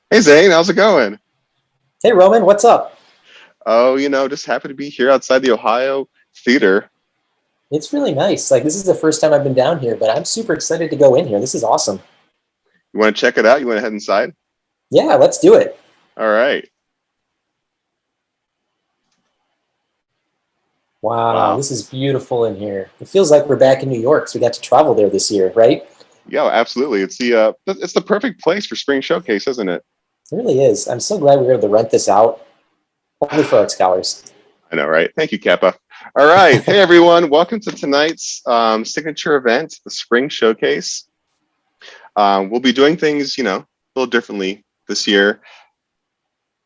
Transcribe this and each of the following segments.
Hey Zane, how's it going? Hey Roman, what's up? Oh, just happy to be here outside the Ohio Theater. It's really nice. Like this is the first time I've been down here, but I'm super excited to go in here. This is awesome. You want to check it out? You want to head inside? Yeah, let's do it. All right. Wow, Wow. this is beautiful in here. It feels like we're back in New York, so we got to travel there this year, right? Yeah, absolutely. It's the perfect place for spring showcase, isn't it? It really is. I'm so glad we were able to rent this out, only for art scholars. I know, right? Thank you, Kappa. All right. Hey everyone, welcome to tonight's signature event, the Spring Showcase. We'll be doing things, a little differently this year,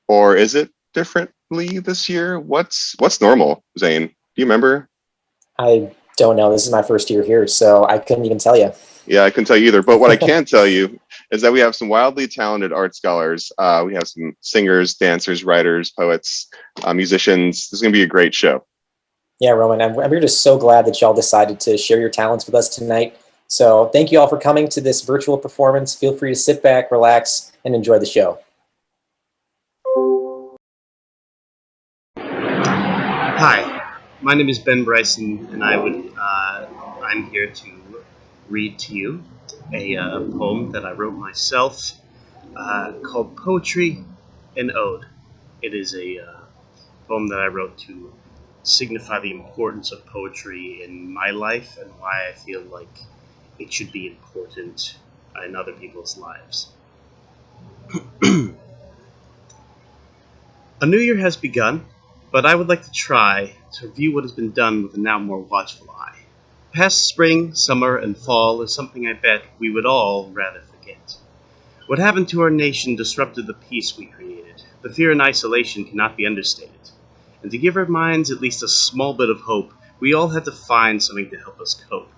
or is it differently this year? What's normal, Zane? Do you remember? I don't know. This is my first year here, so I couldn't even tell you. Yeah, I couldn't tell you either. But what I can tell you is that we have some wildly talented art scholars. We have some singers, dancers, writers, poets, musicians. This is going to be a great show. Yeah, Roman, we're just so glad that y'all decided to share your talents with us tonight. So thank you all for coming to this virtual performance. Feel free to sit back, relax, and enjoy the show. Hi, my name is Ben Bryson, and I'm here to read to you a poem that I wrote myself called Poetry and Ode. It is a poem that I wrote to signify the importance of poetry in my life and why I feel like it should be important in other people's lives. A new year has begun, but I would like to try to view what has been done with a now more watchful eye. Past spring, summer, and fall is something I bet we would all rather forget. What happened to our nation disrupted the peace we created. The fear and isolation cannot be understated. And to give our minds at least a small bit of hope, we all had to find something to help us cope.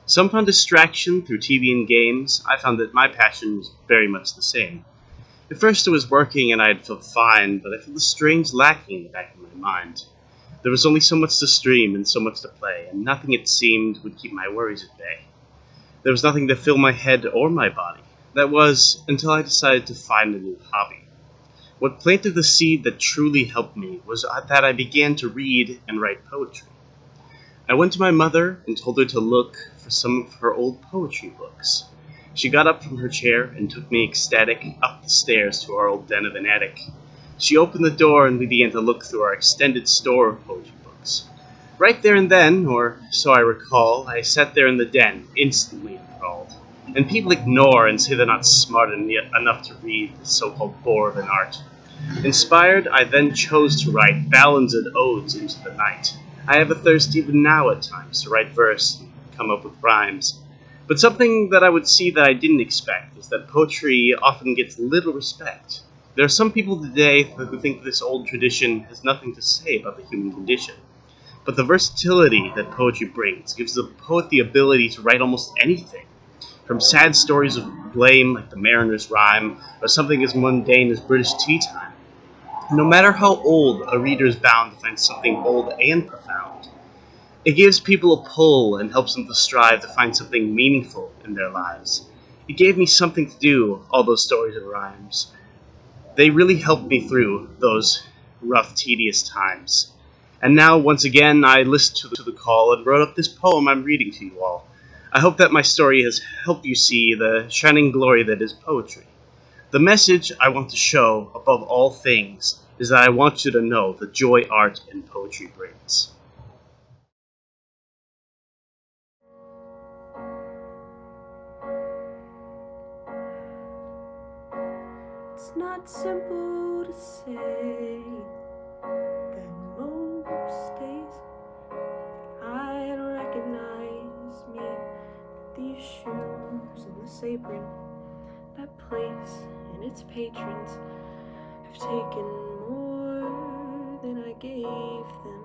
Some found distraction through TV and games. I found that my passion was very much the same. At first it was working and I had felt fine, but I felt a strange lacking in the back of my mind. There was only so much to stream and so much to play, and nothing it seemed would keep my worries at bay. There was nothing to fill my head or my body. That was, until I decided to find a new hobby. What planted the seed that truly helped me was that I began to read and write poetry. I went to my mother and told her to look for some of her old poetry books. She got up from her chair and took me ecstatic up the stairs to our old den of an attic. She opened the door and we began to look through our extended store of poetry books. Right there and then, or so I recall, I sat there in the den, instantly enthralled. And people ignore and say they're not smart enough to read the so-called bore of an art. Inspired, I then chose to write ballads and odes into the night. I have a thirst even now at times to write verse and come up with rhymes. But something that I would see that I didn't expect is that poetry often gets little respect. There are some people today who think this old tradition has nothing to say about the human condition. But the versatility that poetry brings gives the poet the ability to write almost anything. From sad stories of blame like the Mariner's Rhyme, or something as mundane as British tea time. No matter how old, a reader is bound to find something bold and profound. It gives people a pull and helps them to strive to find something meaningful in their lives. It gave me something to do, all those stories and rhymes. They really helped me through those rough, tedious times. And now, once again, I listened to the call and wrote up this poem I'm reading to you all. I hope that my story has helped you see the shining glory that is poetry. The message I want to show, above all things, is that I want you to know the joy art and poetry brings. It's not simple to say that most days I don't recognize me. These shoes and this apron, that place and its patrons have taken more than I gave them.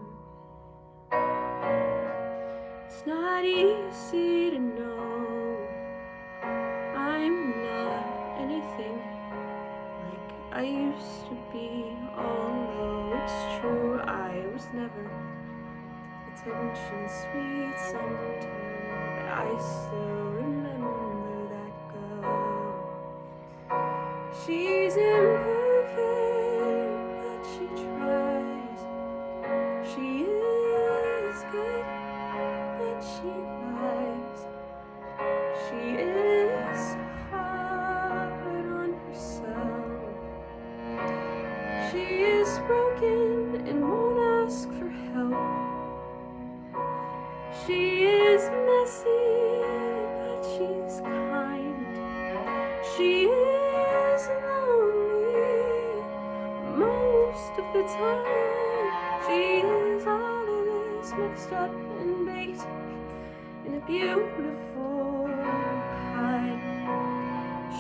It's not easy to know I'm not anything like I used to be, although it's true I was never attention sweet center, but I still remember that girl. She's in She is messy, but she's kind. She is lonely most of the time. She is all of this mixed up and baked in a beautiful pie.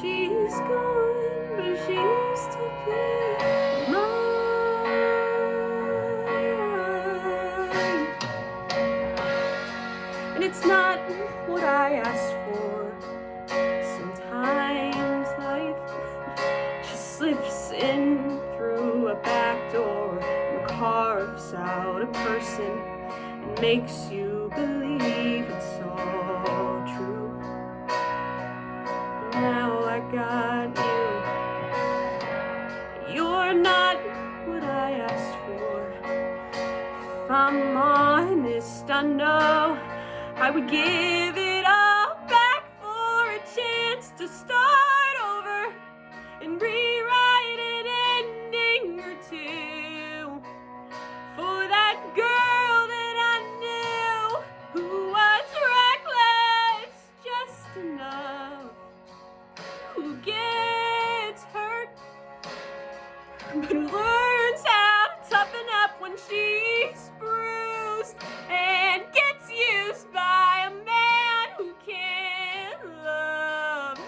She's gone, but she used to be mine. And it's not what I asked for. Sometimes life just slips in through a back door and carves out a person and makes you believe it's all true. Now I got you. You're not what I asked for. If I'm honest, I know I would give it all back for a chance to start over and rewrite an ending or two for that girl that I knew who was reckless just enough, who gets hurt but learns how to toughen up when she's bruised and gets used by a man who can't love.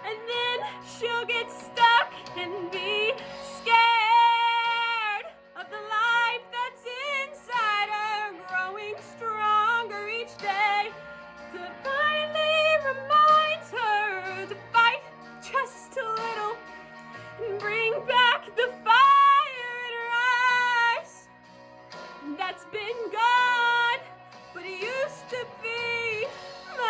And then she'll get stuck and be scared of the life that's inside her, growing stronger each day to finally remind her to fight just a little and bring back the fire in her eyes that's been gone, but it used to be mine.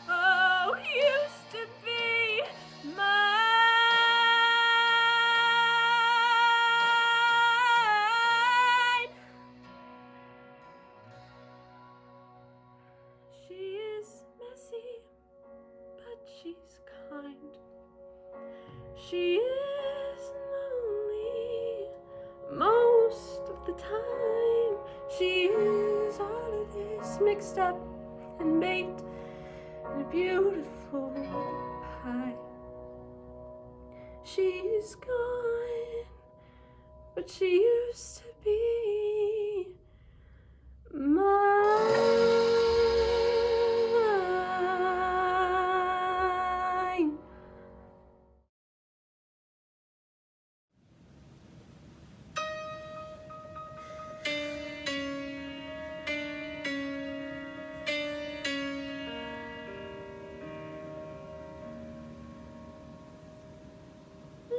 Oh, used to be mine. She is messy, but she's kind. She is lonely most of the time. She is all of this mixed up and baked in a beautiful pie. She's gone, but she used to be mine.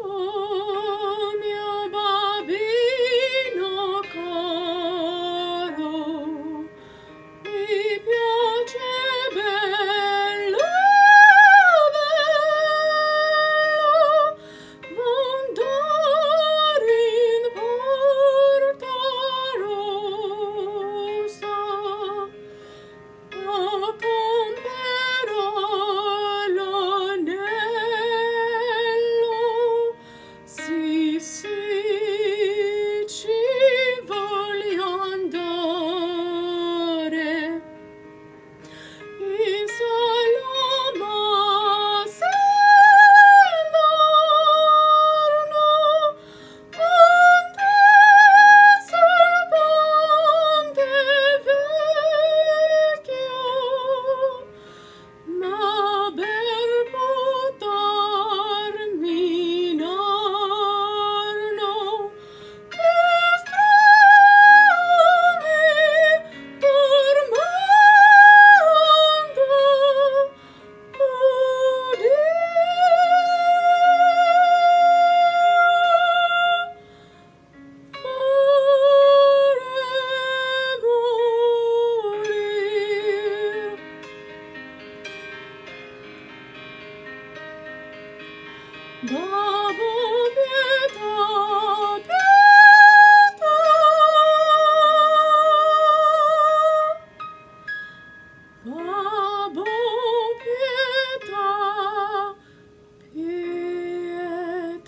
Oh, mio bambino caro, mi piace bello, bello, mandare in porta rossa a comprare l'anello. Sì, sì, ci voglio andare in Saloma se intorno onde sul ponte vecchio, ma per potermi narno estremi tormento Babbo pietà, pietà. Babbo pietà, pietà.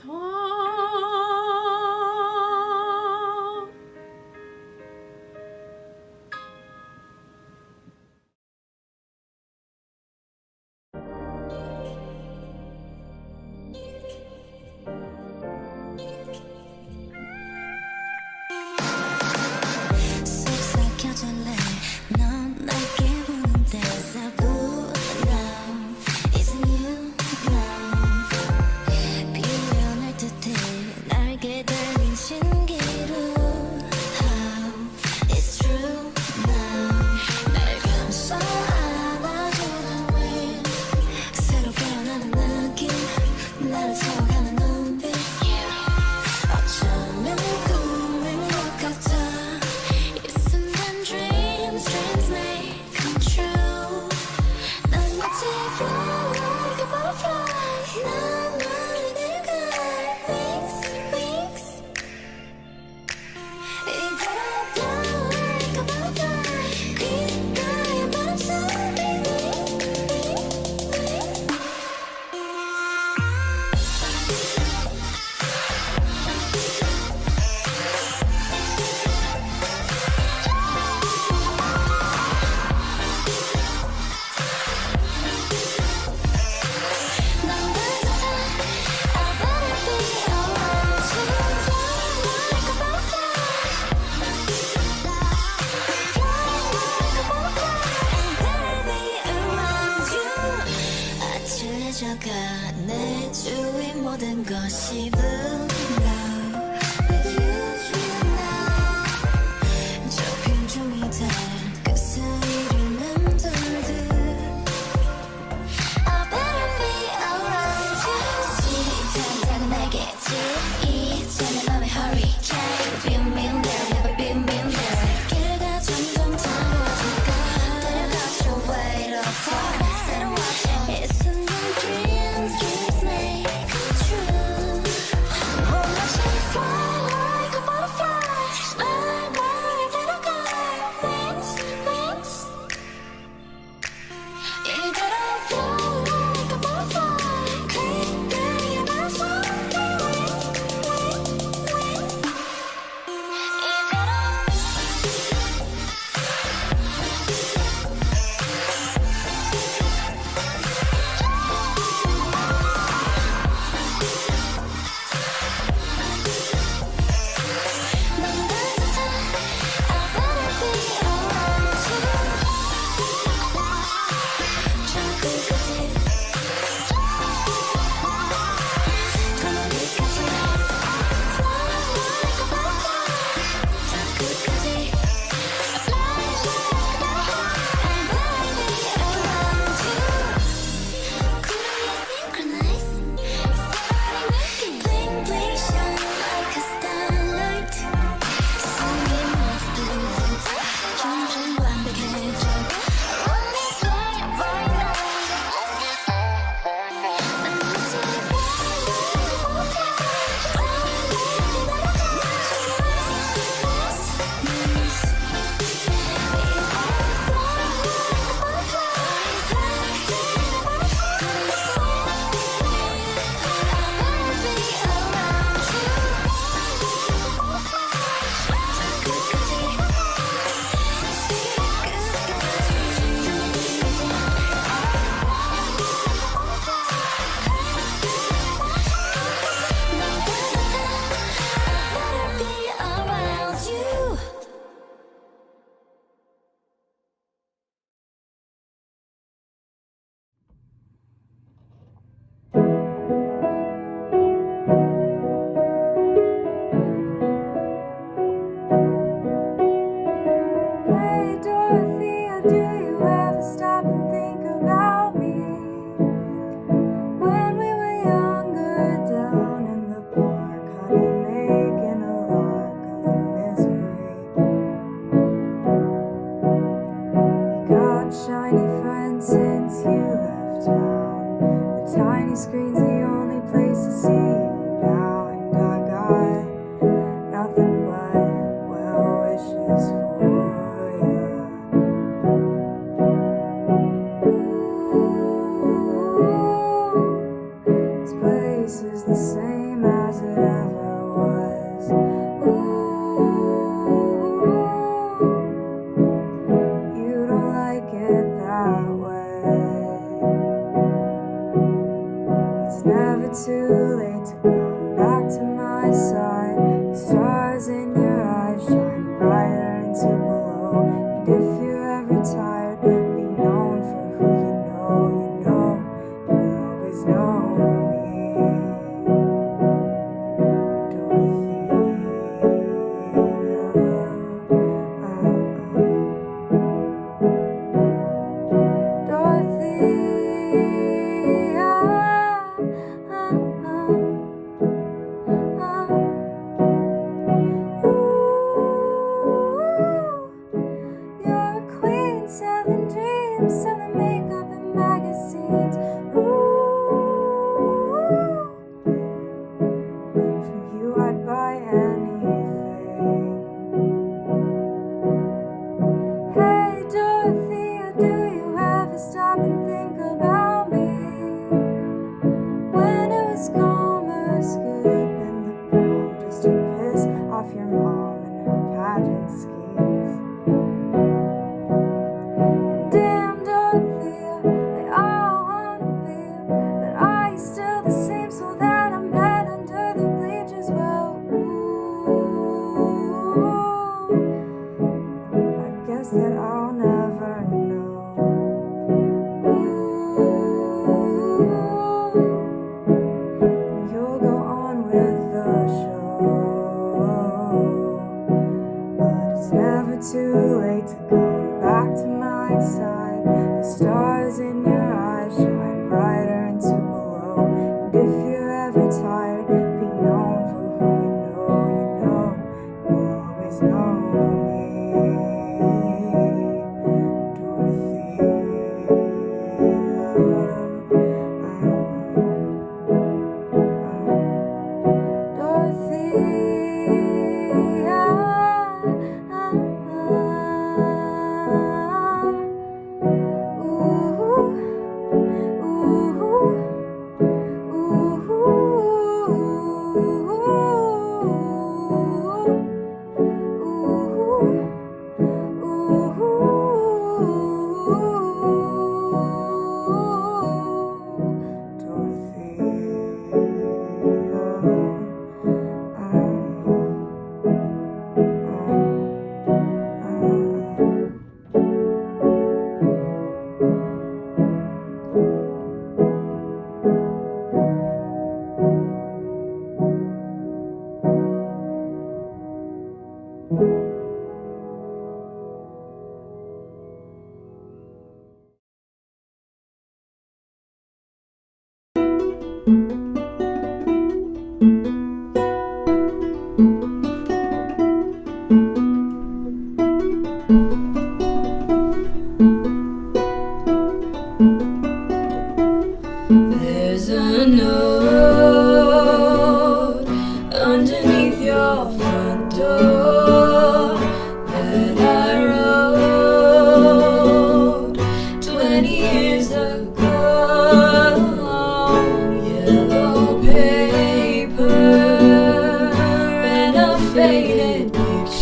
모든 것이 blue now with you now 좁힌 종이 그 사이를 맴돌듯 I better be around you 스윗한 작은 날개짓 이제는 맘의 hurricane Been been there, never been there 세계가 점점 작아질까 데려가줘 way to far 새로운 이 순간 dreams make come true 몰라서 fly like a butterfly 날 데려가 wings wings 이대로 fly like a butterfly 그대의 발소리 Hey Dorothea, do you ever stop and think about me? When we were younger, down in the park, honey, making a lark of the misery. You got shiny friends since you left town. The tiny screen's the only place to see you now, and I got nothing but well wishes for you. This place is the same as it ever was. You don't like it that way. It's never too late to come back to my side. The stars in your eyes shine brighter into below. And if you're ever tired, be known for who you know, you'll always know me.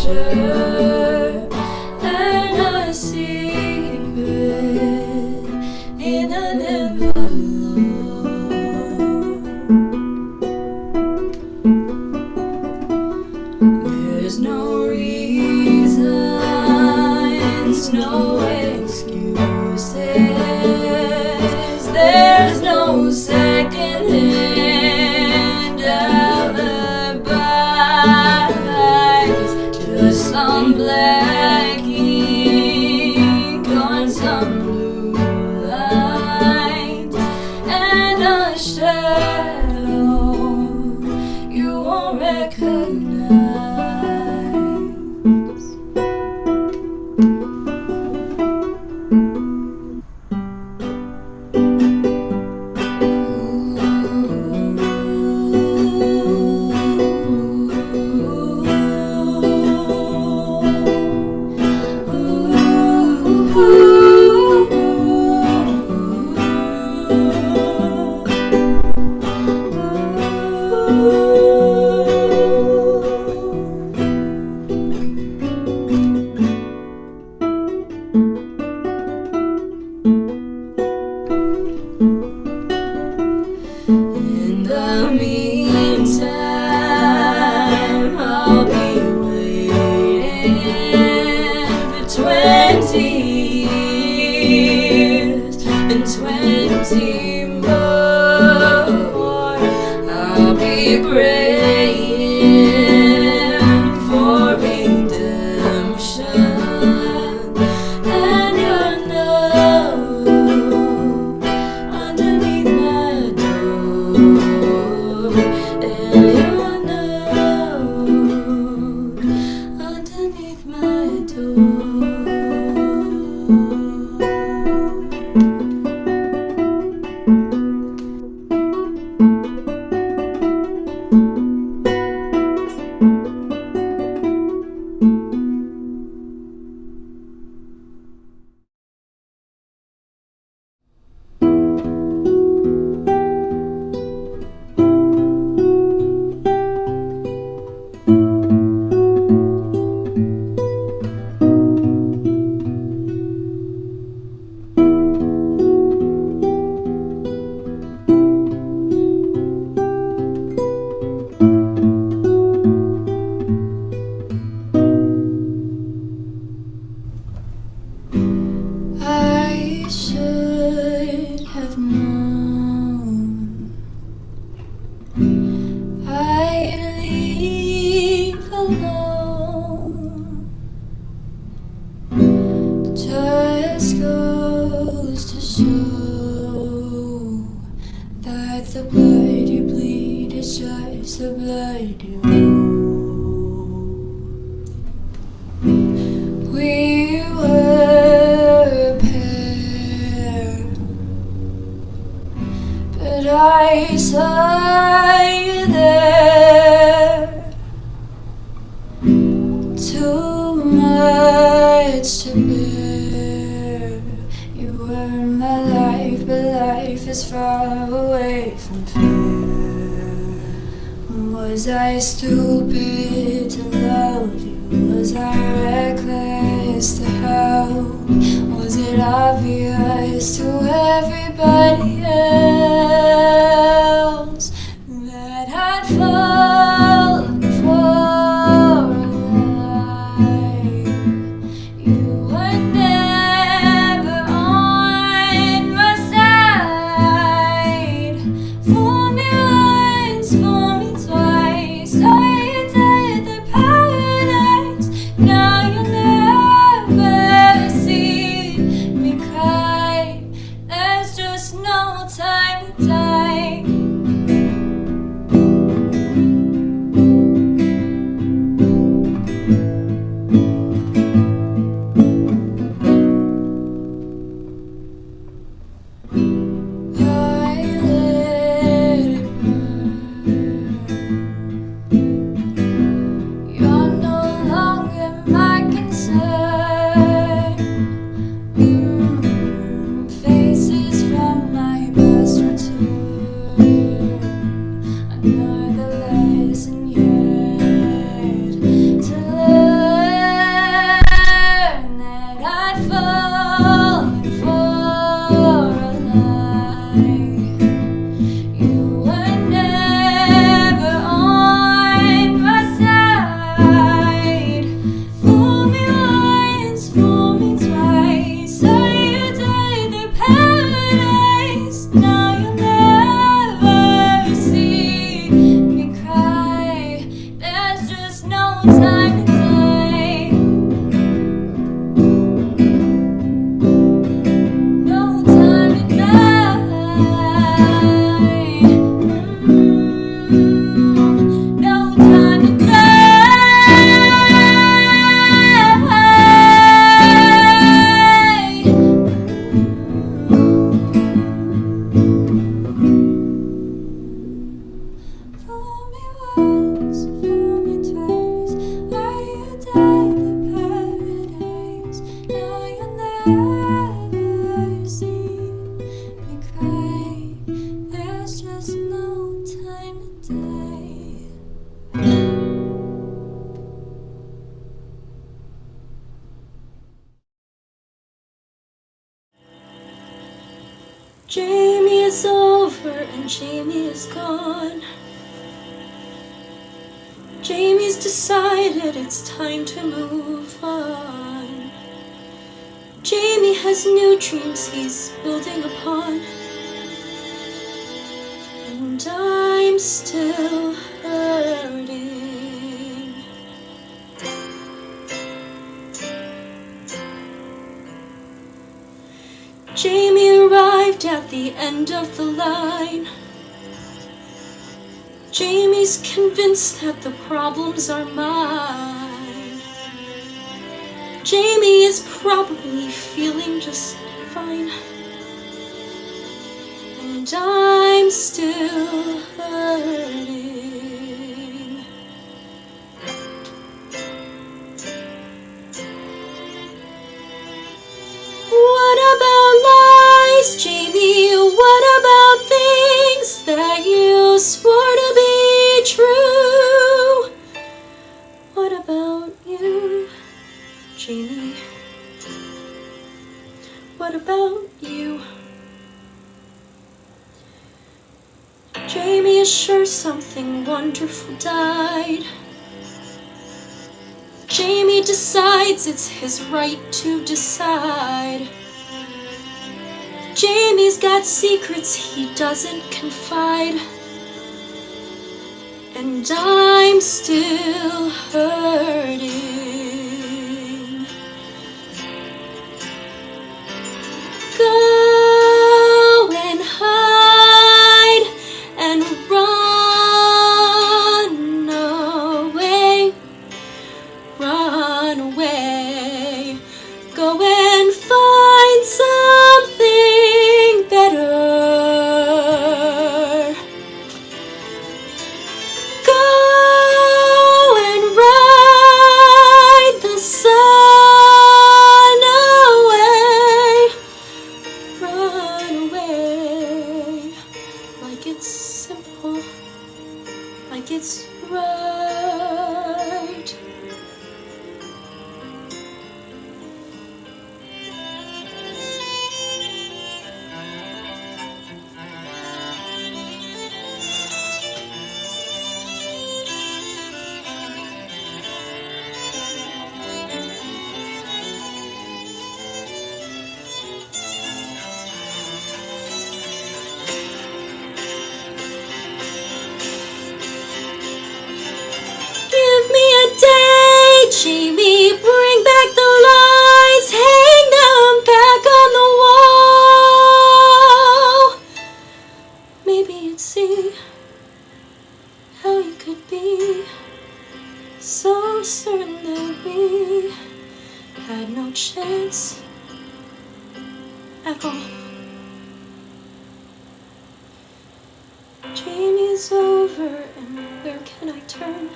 treasure and a secret in a never There's no reasons, no excuses. There's no second-hand alibis. Just some black ink on some blue lines and a shadow you won't recognize. In the meantime, I'll be waiting for 20 years and 20 more. I'll be praying for redemption, and you'll know underneath my door, and you'll know underneath my door. I should have known I'd leave alone. Just goes to show that the blood you bleed is just the blood you owe. We were a pair, but I saw you there. Too much to bear. You were my life, but life is far away from fair. Was I stupid to love you? Was I reckless to help? Was it obvious to everybody else that I'd fallen for a lie? You were never on my side. Fool me once, fool me twice. Saw you did the paradise. Now you'll never see me cry. There's just no time to die. time to die. No time to die. No time to Fool me once, fool me twice. Are you dead to paradise? Now you'll never see me cry. There's just no time to die. Jamie is over and Jamie is gone. Jamie's decided it's time to move on. Jamie has new dreams he's building upon. And I'm still hurting. Jamie arrived at the end of the line. Jamie's convinced that the problems are mine. Jamie is probably feeling just fine. And I'm still hurting. What about lies, Jamie? What about things that you swore to be true? What about you, Jamie? What about you? Jamie is sure something wonderful died. Jamie decides it's his right to decide. Jamie's got secrets he doesn't confide. And I'm still hurting. Go and hide and run away. Run away. Go and find something better. Go and ride the sun away. Run away. Like it's simple. Like it's right. Give me a day, Jamie. Bring back the lies. Hang them back on the wall. Maybe you'd see how you could be so certain that we had no chance at all. Jamie's over, and where can I turn?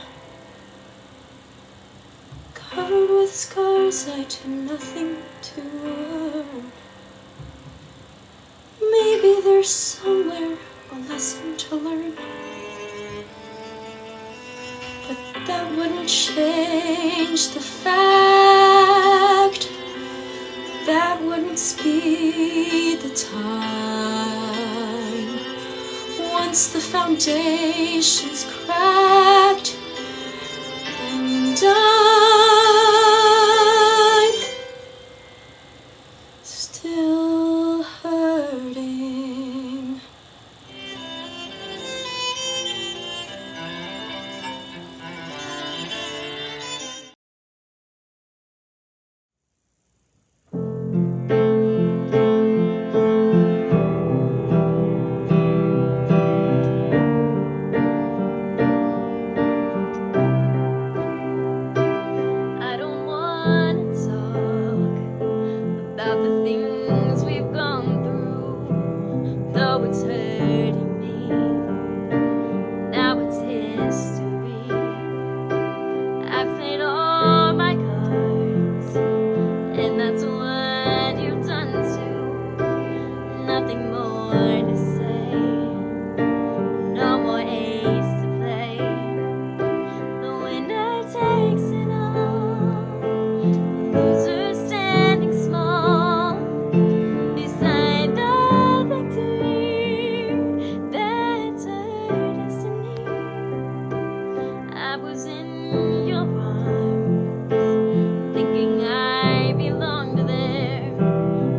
Covered with scars, I do nothing to earn. Maybe there's somewhere a lesson to learn. But that wouldn't change the fact. That wouldn't speed the time. Once the foundation's cracked, and I'm still hurting. I was in your arms, thinking I belonged there.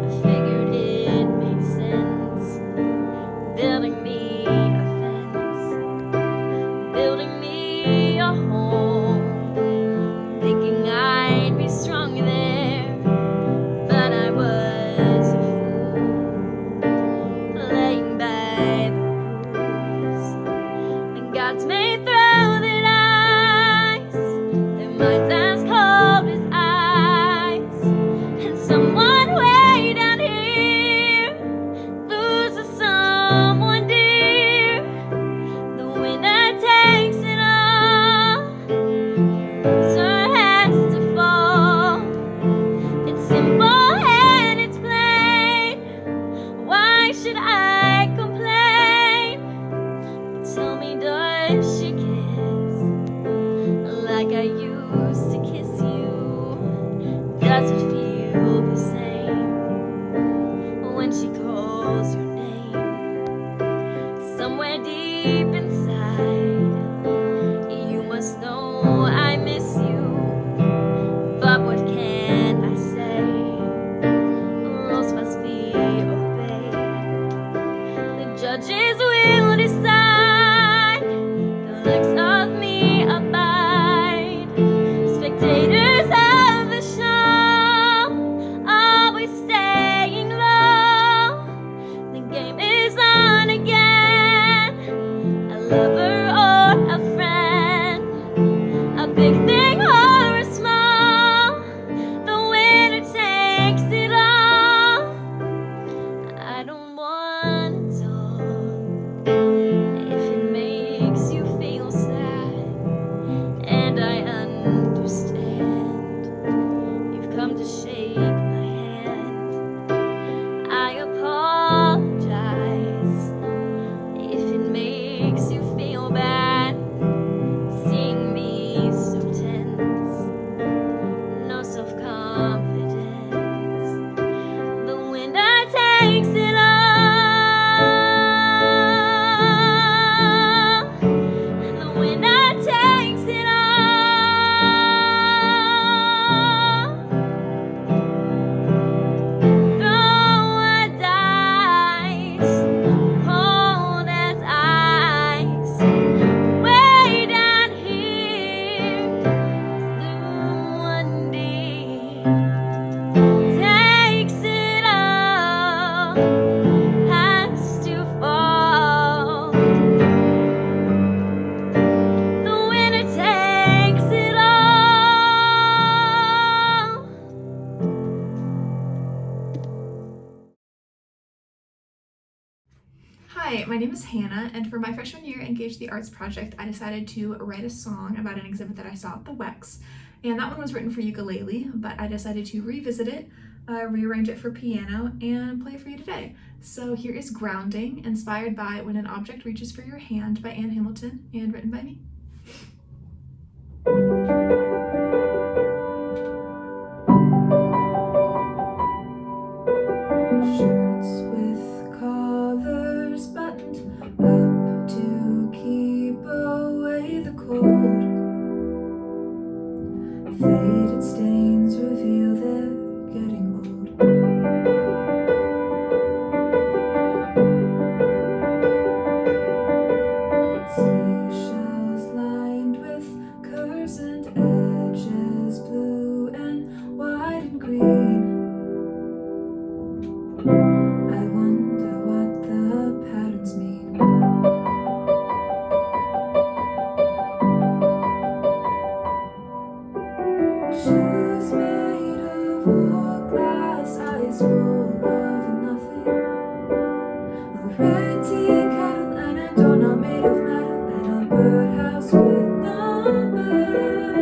I figured it made sense, building me a fence, building me a home, thinking I'd be strong there, but I was a fool, playing by the rules. And God's made through the ice, their minds as cold as ice, and someone way down here loses someone dear. The winner takes it all, the loser has to fall. It's simple and it's plain. Why should I complain? Tell me, does she kiss like I used to kiss you? Does it feel the same when she calls your name? Somewhere deep inside, you must know I miss you. But what can I say? Rules must be obeyed. The judges will decide. The looks of me abide. Spectators of the show, always staying low. The game is on again. A lover or a friend, a big thing or a small, the winner takes it all. I don't want to talk if it makes you feel sad, and I understand you've come to shake my hand. I apologize if it makes you feel bad, seeing me so tense, no self-confidence. The winner takes it all. The winner takes it all. Throw a dice, cold as ice, way down here. The one deep takes it all, has to fall. The winner takes it all. Hi, my name is Hannah, and for my freshman year Engage the Arts project, I decided to write a song about an exhibit that I saw at the WEX. And that one was written for ukulele, but I decided to revisit it, rearrange it for piano, and play it for you today. So here is Grounding, inspired by When an Object Reaches for Your Hand by Anne Hamilton, and written by me. Shirts with collars buttoned up to keep away the cold. Faded stains reveal they're getting old. Seashells lined with curves and edges, blue and white and green. I wonder what the patterns mean. Shoes made of all glass, eyes full of nothing. A red tea kettle and a doorknob made of metal, and a birdhouse with numbers.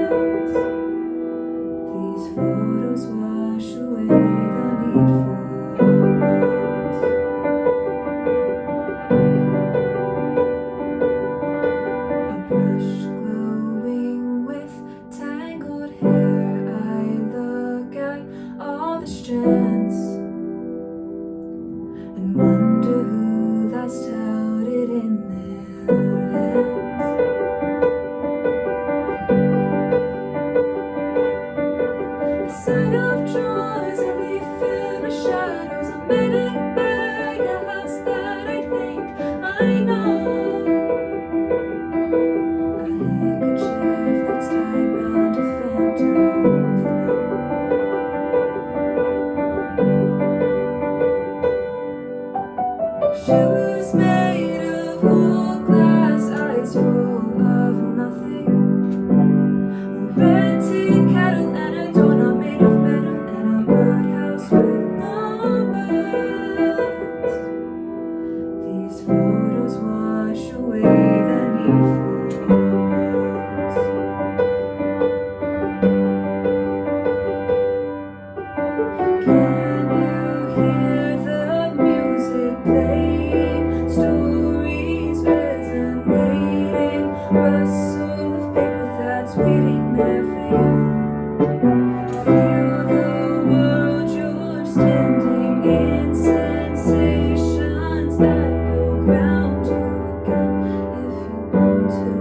Feel the world you're standing in, sensations that will ground you again if you want to.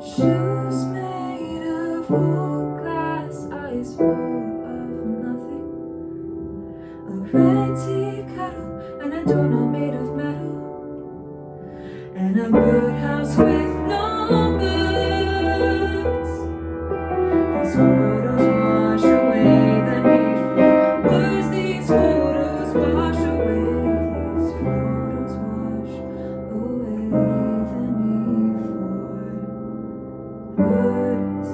Shoes made of wool, glass eyes full of nothing. A red tea kettle and a doorknob made of metal. And a birdhouse with no birds. These photos wash away the need for words. These photos wash away. These photos wash away the need for words.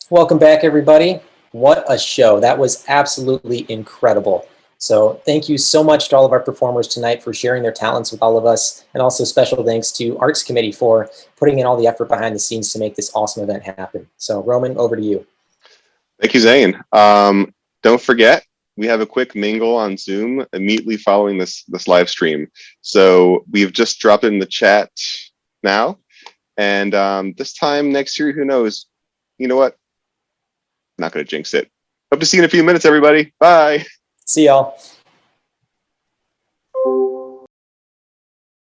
Welcome back, everybody. What a show. That was absolutely incredible. So thank you so much to all of our performers tonight for sharing their talents with all of us. And also special thanks to Arts Committee for putting in all the effort behind the scenes to make this awesome event happen. So Roman, over to you. Thank you, Zane. Don't forget, we have a quick mingle on Zoom immediately following this live stream. So we've just dropped it in the chat now. And this time next year, who knows? You know what? Not going to jinx it. Hope to see you in a few minutes, everybody. Bye. See y'all.